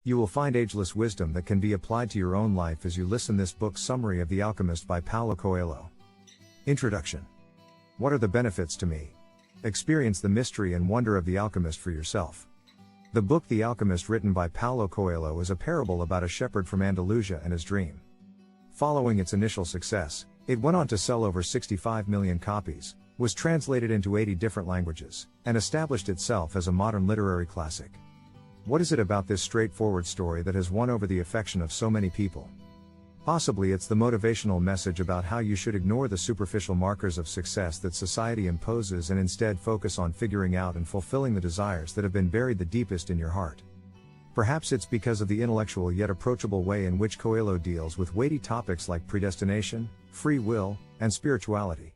You will find ageless wisdom that can be applied to your own life as you listen this book's summary of The Alchemist by Paulo Coelho. Introduction. What are the benefits to me? Experience the mystery and wonder of The Alchemist for yourself. The book The Alchemist, written by Paulo Coelho, is a parable about a shepherd from Andalusia and his dream. Following its initial success, it went on to sell over 65 million copies, was translated into 80 different languages, and established itself as a modern literary classic. What is it about this straightforward story that has won over the affection of so many people? Possibly it's the motivational message about how you should ignore the superficial markers of success that society imposes and instead focus on figuring out and fulfilling the desires that have been buried the deepest in your heart. Perhaps it's because of the intellectual yet approachable way in which Coelho deals with weighty topics like predestination, free will, and spirituality.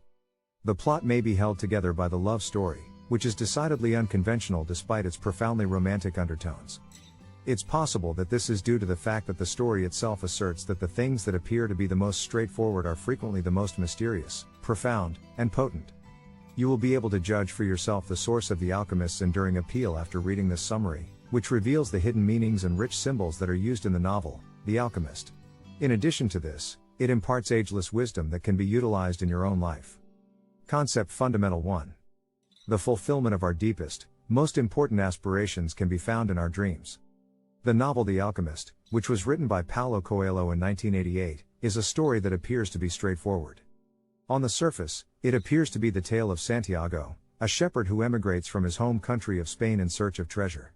The plot may be held together by the love story, which is decidedly unconventional despite its profoundly romantic undertones. It's possible that this is due to the fact that the story itself asserts that the things that appear to be the most straightforward are frequently the most mysterious, profound, and potent. You will be able to judge for yourself the source of The Alchemist's enduring appeal after reading this summary, which reveals the hidden meanings and rich symbols that are used in the novel, The Alchemist. In addition to this, it imparts ageless wisdom that can be utilized in your own life. Concept Fundamental 1. The fulfillment of our deepest, most important aspirations can be found in our dreams. The novel The Alchemist, which was written by Paulo Coelho in 1988, is a story that appears to be straightforward. On the surface, it appears to be the tale of Santiago, a shepherd who emigrates from his home country of Spain in search of treasure.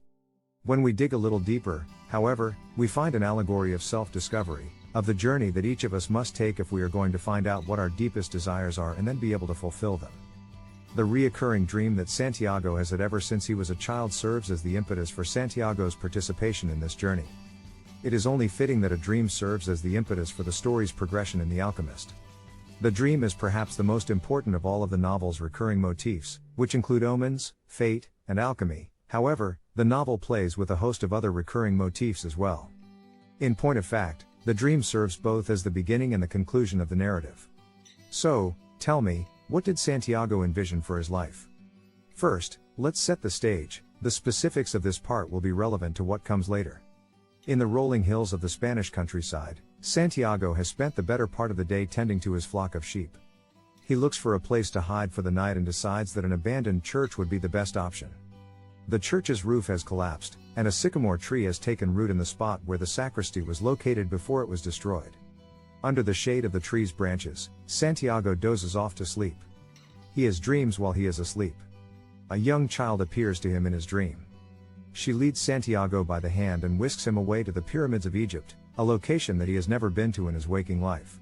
When we dig a little deeper, however, we find an allegory of self-discovery, of the journey that each of us must take if we are going to find out what our deepest desires are and then be able to fulfill them. The reoccurring dream that Santiago has had ever since he was a child serves as the impetus for Santiago's participation in this journey. It is only fitting that a dream serves as the impetus for the story's progression in The Alchemist. The dream is perhaps the most important of all of the novel's recurring motifs, which include omens, fate, and alchemy. However, the novel plays with a host of other recurring motifs as well. In point of fact, the dream serves both as the beginning and the conclusion of the narrative. So, tell me, what did Santiago envision for his life? First, let's set the stage. The specifics of this part will be relevant to what comes later. In the rolling hills of the Spanish countryside, Santiago has spent the better part of the day tending to his flock of sheep. He looks for a place to hide for the night and decides that an abandoned church would be the best option. The church's roof has collapsed, and a sycamore tree has taken root in the spot where the sacristy was located before it was destroyed. Under the shade of the tree's branches, Santiago dozes off to sleep. He has dreams while he is asleep. A young child appears to him in his dream. She leads Santiago by the hand and whisks him away to the pyramids of Egypt, a location that he has never been to in his waking life.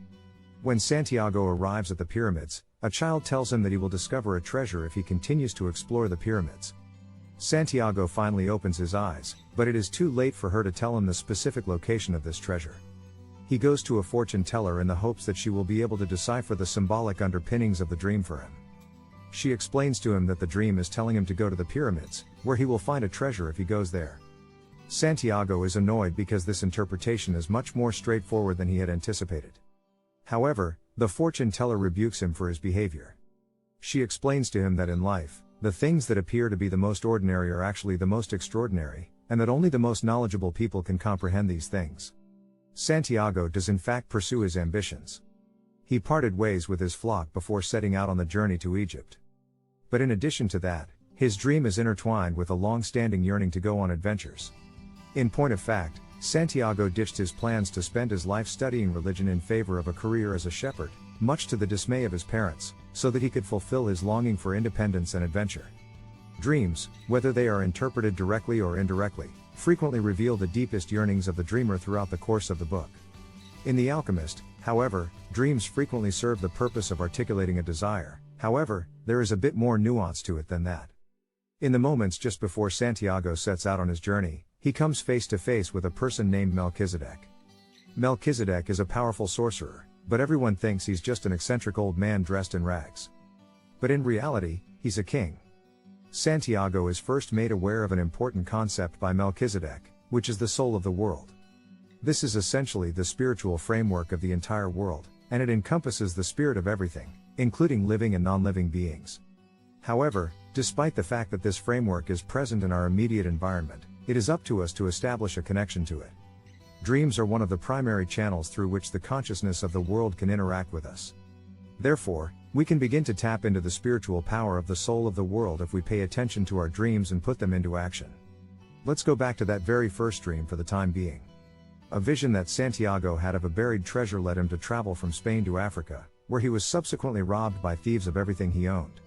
When Santiago arrives at the pyramids, a child tells him that he will discover a treasure if he continues to explore the pyramids. Santiago finally opens his eyes, but it is too late for her to tell him the specific location of this treasure. He goes to a fortune teller in the hopes that she will be able to decipher the symbolic underpinnings of the dream for him. She explains to him that the dream is telling him to go to the pyramids, where he will find a treasure if he goes there. Santiago is annoyed because this interpretation is much more straightforward than he had anticipated. However, the fortune teller rebukes him for his behavior. She explains to him that in life, the things that appear to be the most ordinary are actually the most extraordinary, and that only the most knowledgeable people can comprehend these things. Santiago does in fact pursue his ambitions. He parted ways with his flock before setting out on the journey to Egypt. But in addition to that, his dream is intertwined with a long-standing yearning to go on adventures. In point of fact, Santiago ditched his plans to spend his life studying religion in favor of a career as a shepherd, much to the dismay of his parents, so that he could fulfill his longing for independence and adventure. Dreams, whether they are interpreted directly or indirectly, frequently reveal the deepest yearnings of the dreamer throughout the course of the book. In The Alchemist, however, dreams frequently serve the purpose of articulating a desire. However, there is a bit more nuance to it than that. In the moments just before Santiago sets out on his journey, he comes face to face with a person named Melchizedek. Melchizedek is a powerful sorcerer, but everyone thinks he's just an eccentric old man dressed in rags. But in reality, he's a king. Santiago is first made aware of an important concept by Melchizedek, which is the soul of the world. This is essentially the spiritual framework of the entire world, and it encompasses the spirit of everything, including living and non-living beings. However, despite the fact that this framework is present in our immediate environment, It is up to us to establish a connection to it. Dreams are one of the primary channels through which the consciousness of the world can interact with us. Therefore, we can begin to tap into the spiritual power of the soul of the world if we pay attention to our dreams and put them into action. Let's go back to that very first dream for the time being. A vision that Santiago had of a buried treasure led him to travel from Spain to Africa, where he was subsequently robbed by thieves of everything he owned.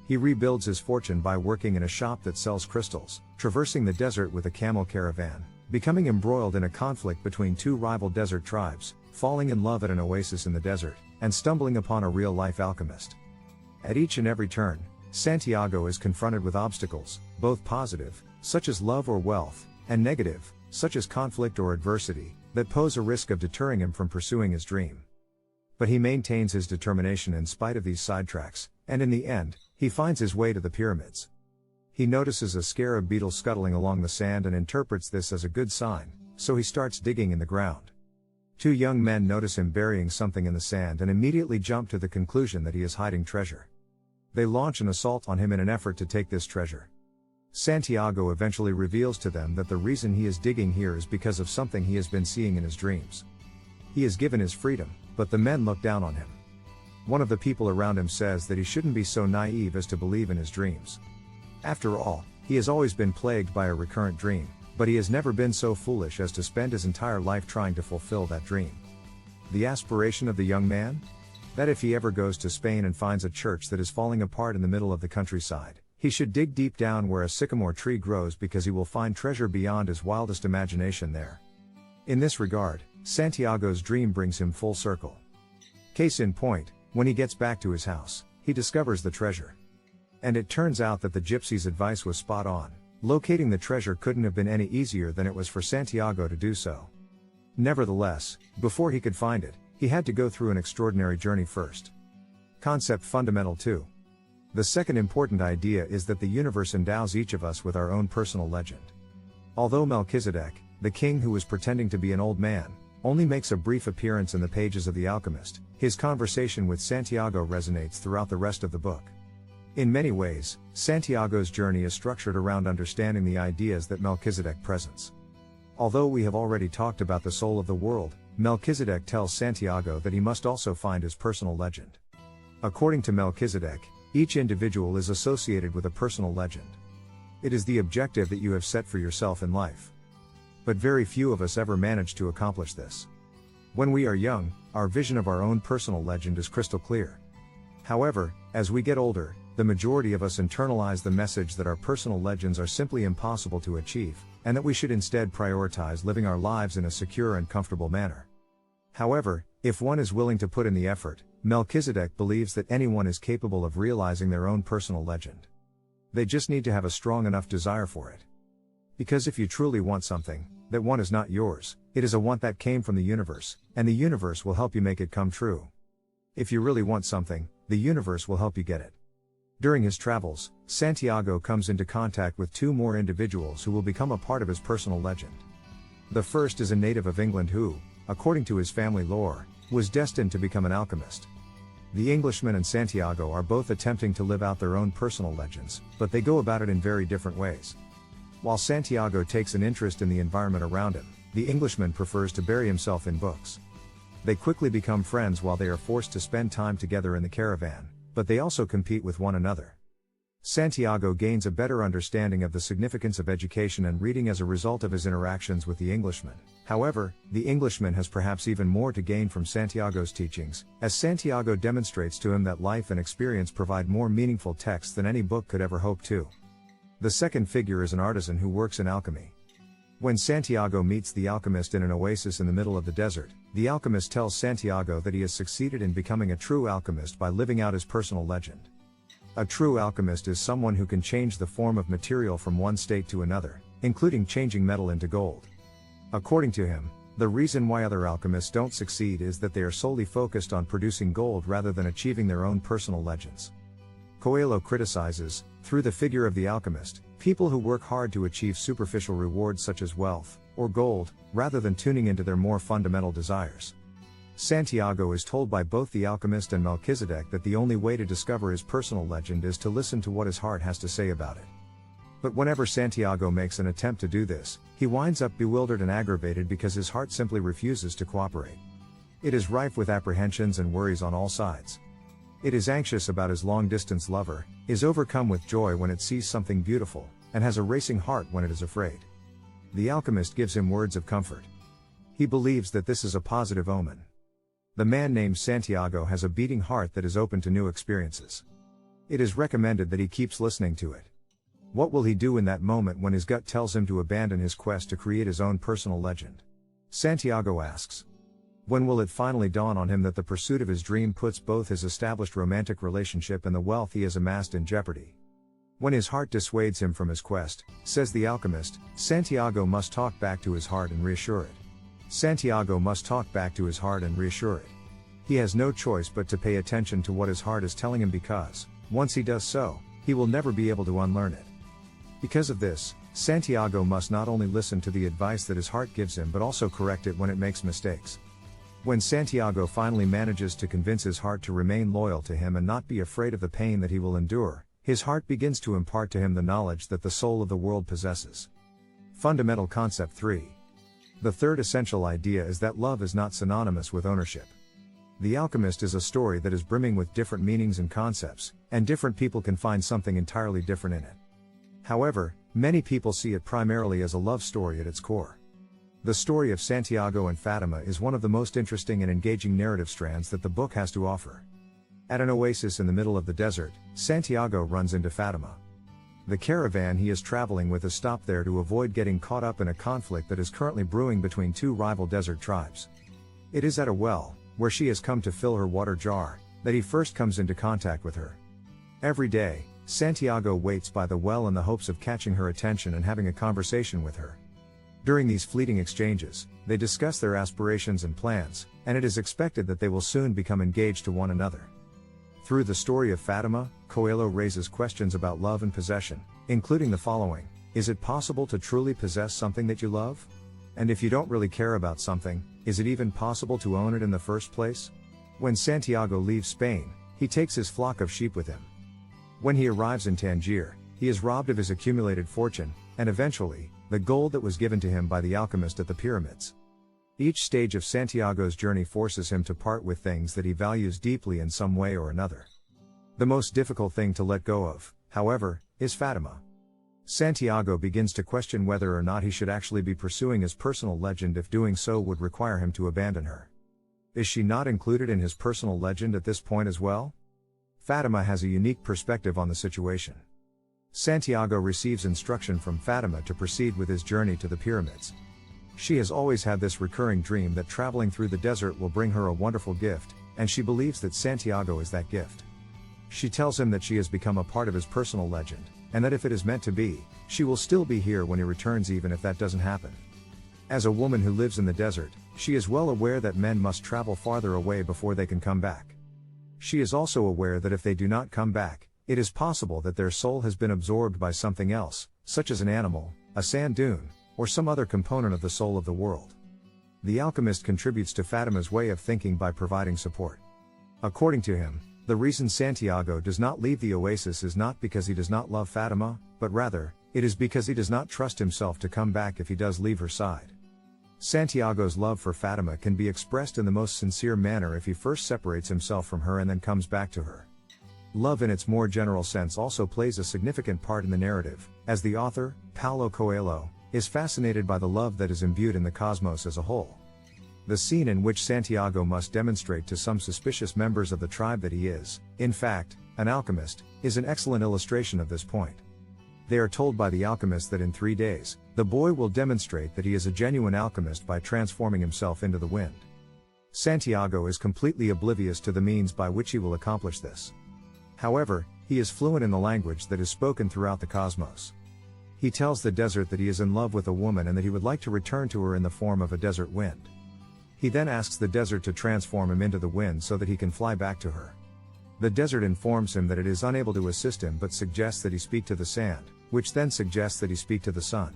He rebuilds his fortune by working in a shop that sells crystals, traversing the desert with a camel caravan, becoming embroiled in a conflict between two rival desert tribes, falling in love at an oasis in the desert, and stumbling upon a real-life alchemist. At each and every turn, Santiago is confronted with obstacles, both positive, such as love or wealth, and negative, such as conflict or adversity, that pose a risk of deterring him from pursuing his dream. But he maintains his determination in spite of these sidetracks, and in the end, he finds his way to the pyramids. He notices a scarab beetle scuttling along the sand and interprets this as a good sign, so he starts digging in the ground. Two young men notice him burying something in the sand and immediately jump to the conclusion that he is hiding treasure. They launch an assault on him in an effort to take this treasure. Santiago eventually reveals to them that the reason he is digging here is because of something he has been seeing in his dreams. He is given his freedom, but the men look down on him. One of the people around him says that he shouldn't be so naive as to believe in his dreams. After all, he has always been plagued by a recurrent dream, but he has never been so foolish as to spend his entire life trying to fulfill that dream. The aspiration of the young man? That if he ever goes to Spain and finds a church that is falling apart in the middle of the countryside, he should dig deep down where a sycamore tree grows because he will find treasure beyond his wildest imagination there. In this regard, Santiago's dream brings him full circle. Case in point, when he gets back to his house, he discovers the treasure. And it turns out that the gypsy's advice was spot on. Locating the treasure couldn't have been any easier than it was for Santiago to do so. Nevertheless, before he could find it, he had to go through an extraordinary journey first. Concept fundamental 2. The second important idea is that the universe endows each of us with our own personal legend. Although Melchizedek, the king who was pretending to be an old man, only makes a brief appearance in the pages of The Alchemist, his conversation with Santiago resonates throughout the rest of the book. In many ways, Santiago's journey is structured around understanding the ideas that Melchizedek presents. Although we have already talked about the soul of the world, Melchizedek tells Santiago that he must also find his personal legend. According to Melchizedek, each individual is associated with a personal legend. It is the objective that you have set for yourself in life. But very few of us ever manage to accomplish this. When we are young, our vision of our own personal legend is crystal clear. However, as we get older, the majority of us internalize the message that our personal legends are simply impossible to achieve, and that we should instead prioritize living our lives in a secure and comfortable manner. However, if one is willing to put in the effort, Melchizedek believes that anyone is capable of realizing their own personal legend. They just need to have a strong enough desire for it. Because if you truly want something, that one is not yours, it is a want that came from the universe, and the universe will help you make it come true. If you really want something, the universe will help you get it. During his travels, Santiago comes into contact with two more individuals who will become a part of his personal legend. The first is a native of England who, according to his family lore, was destined to become an alchemist. The Englishman and Santiago are both attempting to live out their own personal legends, but they go about it in very different ways. While Santiago takes an interest in the environment around him, the Englishman prefers to bury himself in books. They quickly become friends while they are forced to spend time together in the caravan, but they also compete with one another. Santiago gains a better understanding of the significance of education and reading as a result of his interactions with the Englishman. However, the Englishman has perhaps even more to gain from Santiago's teachings, as Santiago demonstrates to him that life and experience provide more meaningful texts than any book could ever hope to. The second figure is an artisan who works in alchemy. When Santiago meets the alchemist in an oasis in the middle of the desert, the alchemist tells Santiago that he has succeeded in becoming a true alchemist by living out his personal legend. A true alchemist is someone who can change the form of material from one state to another, including changing metal into gold. According to him, the reason why other alchemists don't succeed is that they are solely focused on producing gold rather than achieving their own personal legends. Coelho criticizes, through the figure of the alchemist, people who work hard to achieve superficial rewards such as wealth, or gold, rather than tuning into their more fundamental desires. Santiago is told by both the alchemist and Melchizedek that the only way to discover his personal legend is to listen to what his heart has to say about it. But whenever Santiago makes an attempt to do this, he winds up bewildered and aggravated because his heart simply refuses to cooperate. It is rife with apprehensions and worries on all sides. It is anxious about his long-distance lover, is overcome with joy when it sees something beautiful, and has a racing heart when it is afraid. The alchemist gives him words of comfort. He believes that this is a positive omen. The man named Santiago has a beating heart that is open to new experiences. It is recommended that he keeps listening to it. What will he do in that moment when his gut tells him to abandon his quest to create his own personal legend? Santiago asks. When will it finally dawn on him that the pursuit of his dream puts both his established romantic relationship and the wealth he has amassed in jeopardy? When his heart dissuades him from his quest, says the alchemist, Santiago must talk back to his heart and reassure it. Santiago must talk back to his heart and reassure it. He has no choice but to pay attention to what his heart is telling him because, once he does so, he will never be able to unlearn it. Because of this, Santiago must not only listen to the advice that his heart gives him but also correct it when it makes mistakes. When Santiago finally manages to convince his heart to remain loyal to him and not be afraid of the pain that he will endure, his heart begins to impart to him the knowledge that the soul of the world possesses. Fundamental Concept 3. The third essential idea is that love is not synonymous with ownership. The Alchemist is a story that is brimming with different meanings and concepts, and different people can find something entirely different in it. However, many people see it primarily as a love story at its core. The story of Santiago and Fatima is one of the most interesting and engaging narrative strands that the book has to offer. At an oasis in the middle of the desert, Santiago runs into Fatima. The caravan he is traveling with is stopped there to avoid getting caught up in a conflict that is currently brewing between two rival desert tribes. It is at a well, where she has come to fill her water jar, that he first comes into contact with her. Every day, Santiago waits by the well in the hopes of catching her attention and having a conversation with her. During these fleeting exchanges, they discuss their aspirations and plans, and it is expected that they will soon become engaged to one another. Through the story of Fatima, Coelho raises questions about love and possession, including the following: is it possible to truly possess something that you love? And if you don't really care about something, is it even possible to own it in the first place? When Santiago leaves Spain, he takes his flock of sheep with him. When he arrives in Tangier, he is robbed of his accumulated fortune, and eventually, the gold that was given to him by the alchemist at the pyramids. Each stage of Santiago's journey forces him to part with things that he values deeply in some way or another. The most difficult thing to let go of, however, is Fatima. Santiago begins to question whether or not he should actually be pursuing his personal legend if doing so would require him to abandon her. Is she not included in his personal legend at this point as well? Fatima has a unique perspective on the situation. Santiago receives instruction from Fatima to proceed with his journey to the pyramids. She has always had this recurring dream that traveling through the desert will bring her a wonderful gift, and she believes that Santiago is that gift. She tells him that she has become a part of his personal legend, and that if it is meant to be, she will still be here when he returns even if that doesn't happen. As a woman who lives in the desert, she is well aware that men must travel farther away before they can come back. She is also aware that if they do not come back, it is possible that their soul has been absorbed by something else, such as an animal, a sand dune, or some other component of the soul of the world. The alchemist contributes to Fatima's way of thinking by providing support. According to him, the reason Santiago does not leave the oasis is not because he does not love Fatima, but rather, it is because he does not trust himself to come back if he does leave her side. Santiago's love for Fatima can be expressed in the most sincere manner if he first separates himself from her and then comes back to her. Love in its more general sense also plays a significant part in the narrative, as the author, Paulo Coelho, is fascinated by the love that is imbued in the cosmos as a whole. The scene in which Santiago must demonstrate to some suspicious members of the tribe that he is, in fact, an alchemist, is an excellent illustration of this point. They are told by the alchemist that in 3 days, the boy will demonstrate that he is a genuine alchemist by transforming himself into the wind. Santiago is completely oblivious to the means by which he will accomplish this. However, he is fluent in the language that is spoken throughout the cosmos. He tells the desert that he is in love with a woman and that he would like to return to her in the form of a desert wind. He then asks the desert to transform him into the wind so that he can fly back to her. The desert informs him that it is unable to assist him but suggests that he speak to the sand, which then suggests that he speak to the sun.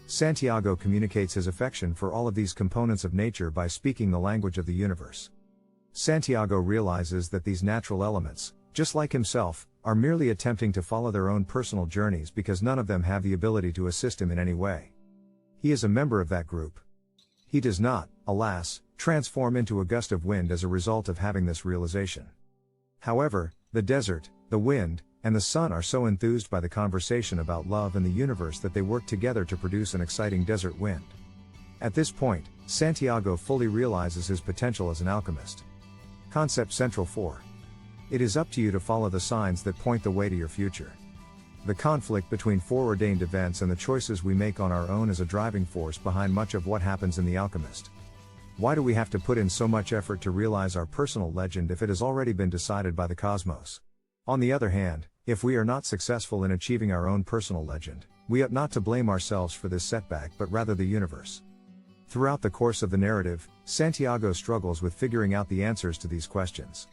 Santiago communicates his affection for all of these components of nature by speaking the language of the universe. Santiago realizes that these natural elements, just like himself, are merely attempting to follow their own personal journeys because none of them have the ability to assist him in any way. He is a member of that group. He does not, alas, transform into a gust of wind as a result of having this realization. However, the desert, the wind, and the sun are so enthused by the conversation about love and the universe that they work together to produce an exciting desert wind. At this point, Santiago fully realizes his potential as an alchemist. Concept Central 4. It is up to you to follow the signs that point the way to your future. The conflict between foreordained events and the choices we make on our own is a driving force behind much of what happens in The Alchemist. Why do we have to put in so much effort to realize our personal legend if it has already been decided by the cosmos? On the other hand, if we are not successful in achieving our own personal legend, we ought not to blame ourselves for this setback but rather the universe. Throughout the course of the narrative, Santiago struggles with figuring out the answers to these questions.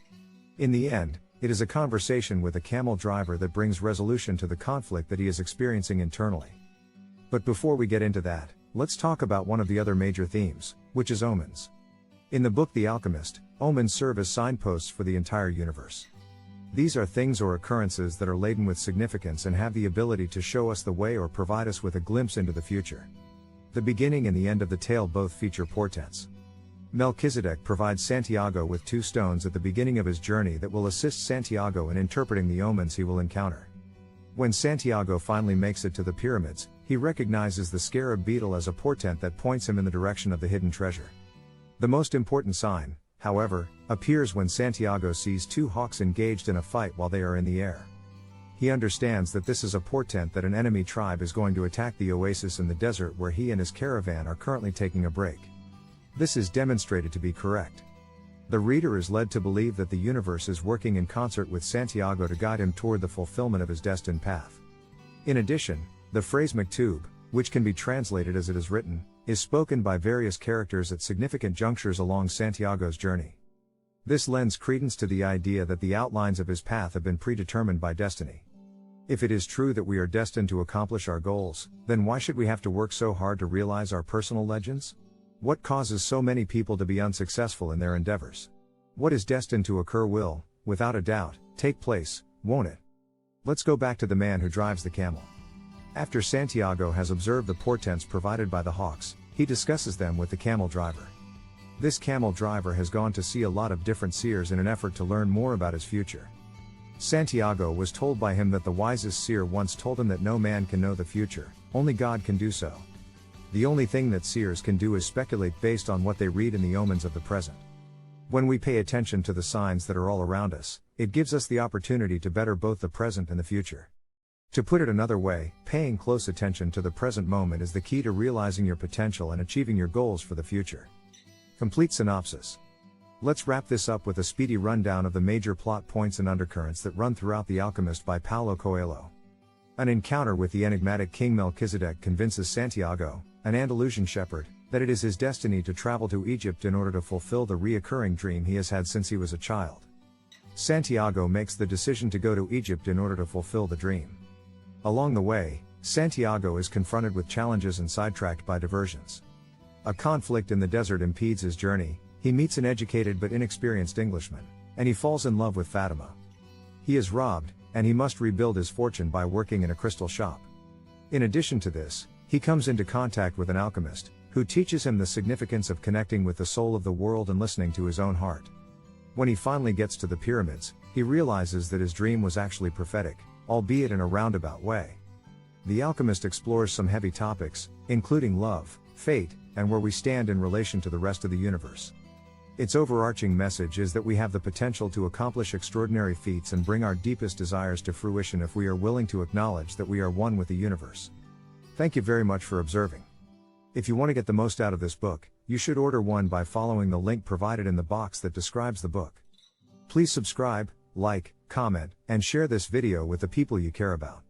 In the end, it is a conversation with a camel driver that brings resolution to the conflict that he is experiencing internally. But before we get into that, let's talk about one of the other major themes, which is omens. In the book The Alchemist, omens serve as signposts for the entire universe. These are things or occurrences that are laden with significance and have the ability to show us the way or provide us with a glimpse into the future. The beginning and the end of the tale both feature portents. Melchizedek provides Santiago with 2 stones at the beginning of his journey that will assist Santiago in interpreting the omens he will encounter. When Santiago finally makes it to the pyramids, he recognizes the scarab beetle as a portent that points him in the direction of the hidden treasure. The most important sign, however, appears when Santiago sees 2 hawks engaged in a fight while they are in the air. He understands that this is a portent that an enemy tribe is going to attack the oasis in the desert where he and his caravan are currently taking a break. This is demonstrated to be correct. The reader is led to believe that the universe is working in concert with Santiago to guide him toward the fulfillment of his destined path. In addition, the phrase maktub, which can be translated as it is written, is spoken by various characters at significant junctures along Santiago's journey. This lends credence to the idea that the outlines of his path have been predetermined by destiny. If it is true that we are destined to accomplish our goals, then why should we have to work so hard to realize our personal legends? What causes so many people to be unsuccessful in their endeavors? What is destined to occur will, without a doubt, take place, won't it? Let's go back to the man who drives the camel. After Santiago has observed the portents provided by the hawks, he discusses them with the camel driver. This camel driver has gone to see a lot of different seers in an effort to learn more about his future. Santiago was told by him that the wisest seer once told him that no man can know the future, only God can do so. The only thing that seers can do is speculate based on what they read in the omens of the present. When we pay attention to the signs that are all around us, it gives us the opportunity to better both the present and the future. To put it another way, paying close attention to the present moment is the key to realizing your potential and achieving your goals for the future. Complete synopsis. Let's wrap this up with a speedy rundown of the major plot points and undercurrents that run throughout The Alchemist by Paulo Coelho. An encounter with the enigmatic King Melchizedek convinces Santiago, an Andalusian shepherd, that it is his destiny to travel to Egypt in order to fulfill the recurring dream he has had since he was a child. Santiago makes the decision to go to Egypt in order to fulfill the dream. Along the way, Santiago is confronted with challenges and sidetracked by diversions. A conflict in the desert impedes his journey, he meets an educated but inexperienced Englishman, and he falls in love with Fatima. He is robbed, and he must rebuild his fortune by working in a crystal shop. In addition to this, he comes into contact with an alchemist, who teaches him the significance of connecting with the soul of the world and listening to his own heart. When he finally gets to the pyramids, he realizes that his dream was actually prophetic, albeit in a roundabout way. The Alchemist explores some heavy topics, including love, fate, and where we stand in relation to the rest of the universe. Its overarching message is that we have the potential to accomplish extraordinary feats and bring our deepest desires to fruition if we are willing to acknowledge that we are one with the universe. Thank you very much for observing. If you want to get the most out of this book, you should order one by following the link provided in the box that describes the book. Please subscribe, like, comment, and share this video with the people you care about.